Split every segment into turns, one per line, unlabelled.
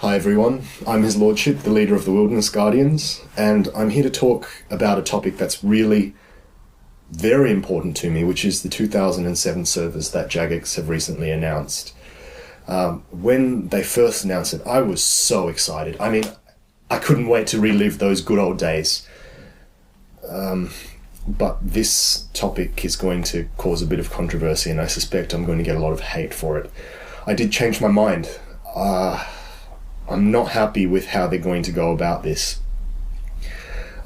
Hi everyone, I'm His Lordship, the leader of the Wilderness Guardians, and I'm here to talk about a topic that's really very important to me, which is the 2007 servers that Jagex have recently announced. When they first announced it, I was so excited. I mean, I couldn't wait to relive those good old days. But this topic is going to cause a bit of controversy, and I suspect I'm going to get a lot of hate for it. I did change my mind. I'm not happy with how they're going to go about this.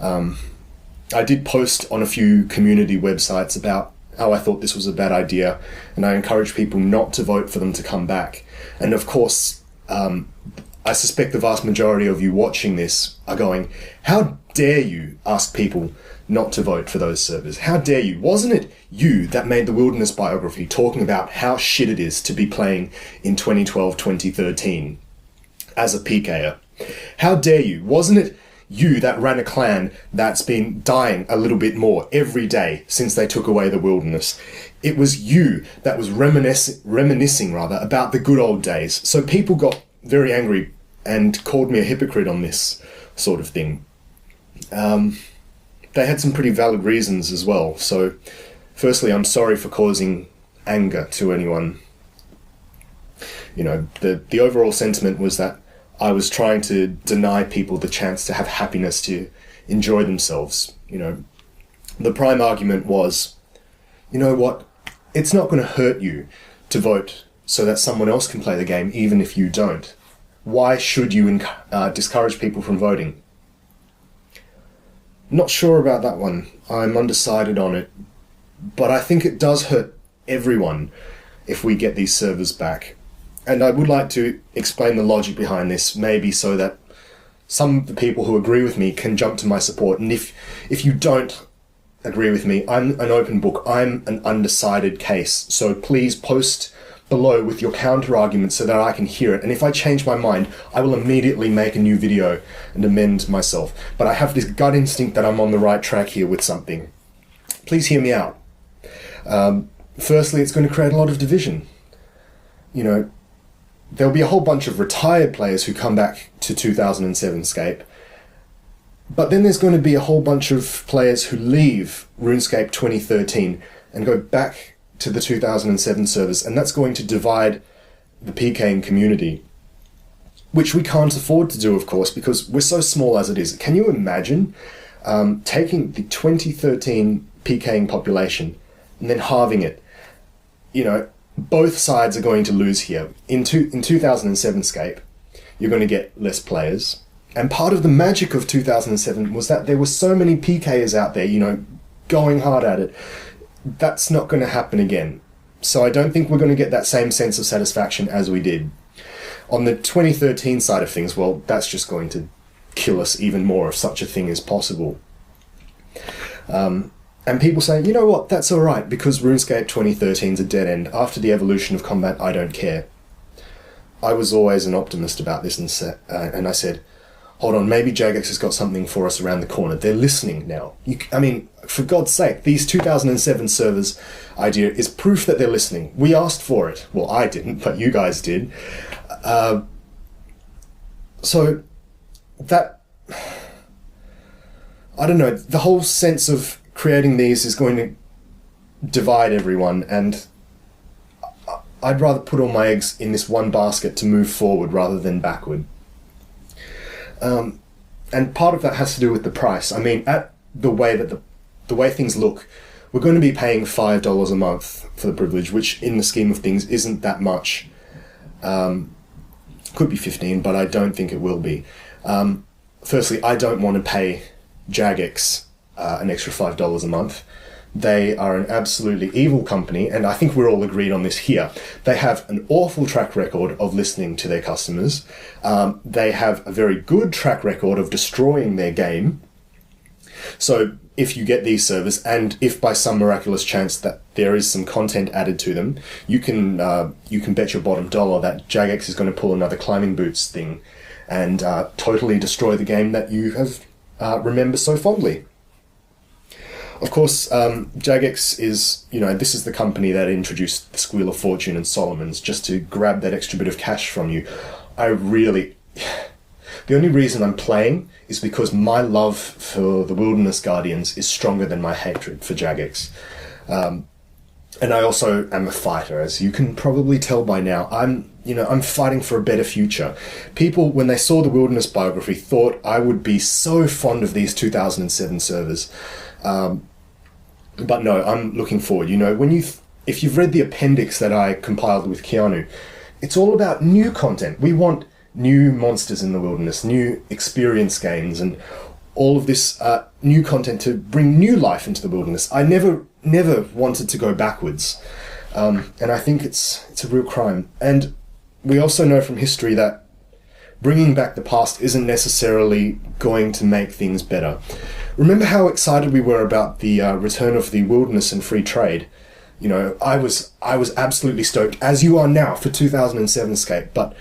I did post on a few community websites about how I thought this was a bad idea, and I encouraged people not to vote for them to come back. And of course, I suspect the vast majority of you watching this are going, how dare you ask people not to vote for those servers? How dare you? Wasn't it you that made the Wilderness biography talking about how shit it is to be playing in 2012, 2013 as a PKer? How dare you? Wasn't it you that ran a clan that's been dying a little bit more every day since they took away the Wilderness? It was you that was reminiscing about the good old days. So people got very angry and called me a hypocrite on this sort of thing. They had some pretty valid reasons as well. So firstly, I'm sorry for causing anger to anyone. You know, the overall sentiment was that I was trying to deny people the chance to have happiness, to enjoy themselves. You know, the prime argument was, you know what, it's not going to hurt you to vote so that someone else can play the game, even if you don't. Why should you discourage people from voting? Not sure about that one. I'm undecided on it. But I think it does hurt everyone if we get these servers back. And I would like to explain the logic behind this, maybe so that some of the people who agree with me can jump to my support. And if you don't agree with me, I'm an open book. I'm an undecided case. So please post below with your counter arguments so that I can hear it. And if I change my mind, I will immediately make a new video and amend myself. But I have this gut instinct that I'm on the right track here with something. Please hear me out. Firstly, it's going to create a lot of division. You know, there'll be a whole bunch of retired players who come back to 2007 Scape. But then there's going to be a whole bunch of players who leave RuneScape 2013 and go back to the 2007 servers, and that's going to divide the PKing community, which we can't afford to do, of course, because we're so small as it is. Can you imagine taking the 2013 PKing population and then halving it? You know, both sides are going to lose here. In 2007 Scape, you're going to get less players, and part of the magic of 2007 was that there were so many PKers out there, you know, going hard at it. That's not going to happen again. So I don't think we're going to get that same sense of satisfaction as we did. On the 2013 side of things, well, that's just going to kill us even more if such a thing is possible. And people say, you know what, that's all right, because RuneScape 2013 is a dead end. After the evolution of combat, I don't care. I was always an optimist about this, and I said, hold on, maybe Jagex has got something for us around the corner. They're listening now. I mean, for God's sake, these 2007 servers idea is proof that they're listening. We asked for it. Well, I didn't, but you guys did. So that, I don't know, the whole sense of creating these is going to divide everyone, and I'd rather put all my eggs in this one basket to move forward rather than backward. And part of that has to do with the price. I mean, at the way that the way things look, we're going to be paying $5 a month for the privilege, which in the scheme of things isn't that much. Could be 15, but I don't think it will be. Firstly, I don't want to pay Jagex an extra $5 a month. They are an absolutely evil company, and I think we're all agreed on this here. They have an awful track record of listening to their customers. They have a very good track record of destroying their game. So if you get these servers, and if by some miraculous chance that there is some content added to them, you can bet your bottom dollar that Jagex is going to pull another climbing boots thing and totally destroy the game that you have remember so fondly. Of course, Jagex is, you know, this is the company that introduced the Squeal of Fortune and Solomon's just to grab that extra bit of cash from you. I really, The only reason I'm playing is because my love for the Wilderness Guardians is stronger than my hatred for Jagex. And I also am a fighter, as you can probably tell by now. I'm fighting for a better future. People, when they saw the Wilderness biography, thought I would be so fond of these 2007 servers. But no, I'm looking forward. If you've read the appendix that I compiled with Keanu, it's all about new content. We want new monsters in the wilderness, new experience gains, and all of this new content to bring new life into the wilderness. I never wanted to go backwards, and I think it's a real crime. And we also know from history that bringing back the past isn't necessarily going to make things better. Remember how excited we were about the return of the wilderness and free trade? I was absolutely stoked, as you are now, for 2007 Escape, but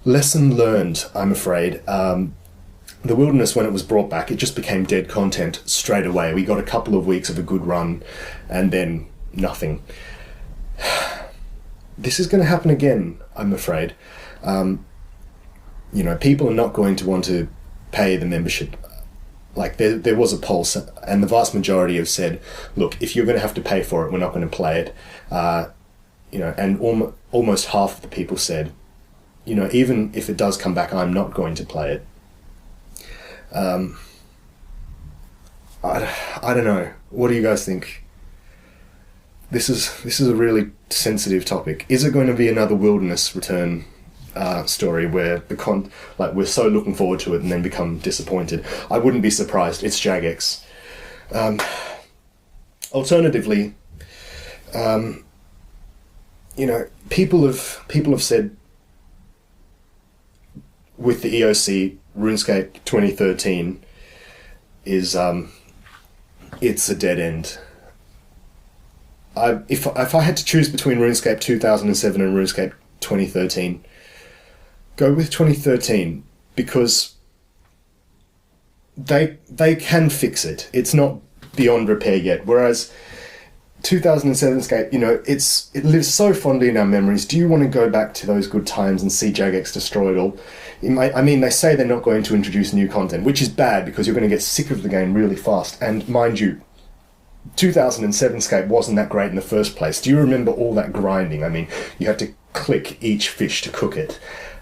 lesson learned, I'm afraid. The wilderness, when it was brought back, it just became dead content straight away. We got a couple of weeks of a good run, and then nothing. This is going to happen again, I'm afraid. People are not going to want to pay the membership. Like, there was a poll, and the vast majority have said, look, if you're going to have to pay for it, we're not going to play it. And almost half of the people said, even if it does come back, I'm not going to play it. I don't know. What do you guys think? This is a really sensitive topic. Is it going to be another Wilderness return story where we're so looking forward to it and then become disappointed? I wouldn't be surprised. It's Jagex. Alternatively, people have said with the EOC, RuneScape 2013 is it's a dead end. If I had to choose between RuneScape 2007 and RuneScape 2013, go with 2013, because they can fix it. It's not beyond repair yet. Whereas 2007 Escape, it lives so fondly in our memories. Do you want to go back to those good times and see Jagex destroy it all? They say they're not going to introduce new content, which is bad because you're going to get sick of the game really fast. And mind you, 2007 Escape wasn't that great in the first place. Do you remember all that grinding? You had to click each fish to cook it.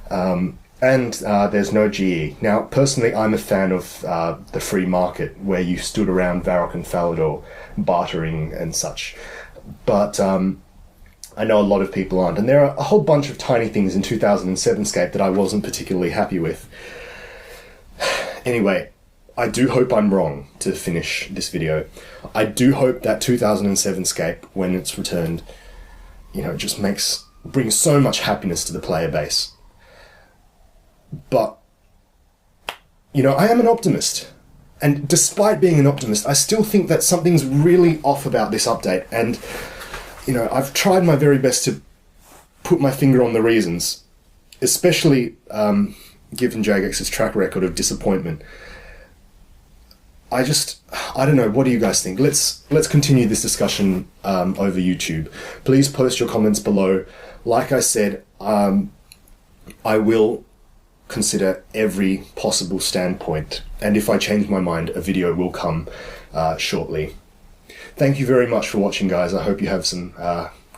And there's no GE. Now, personally, I'm a fan of the free market, where you stood around Varrock and Falador bartering and such. But I know a lot of people aren't. And there are a whole bunch of tiny things in 2007 Escape that I wasn't particularly happy with. Anyway, I do hope I'm wrong to finish this video. I do hope that 2007 Escape, when it's returned, just brings so much happiness to the player base. But, I am an optimist. And despite being an optimist, I still think that something's really off about this update. And, I've tried my very best to put my finger on the reasons, especially given Jagex's track record of disappointment. I don't know. What do you guys think? Let's continue this discussion over YouTube. Please post your comments below. Like I said, I will consider every possible standpoint, and if I change my mind, a video will come shortly. Thank you very much for watching, guys. I hope you have some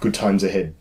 good times ahead.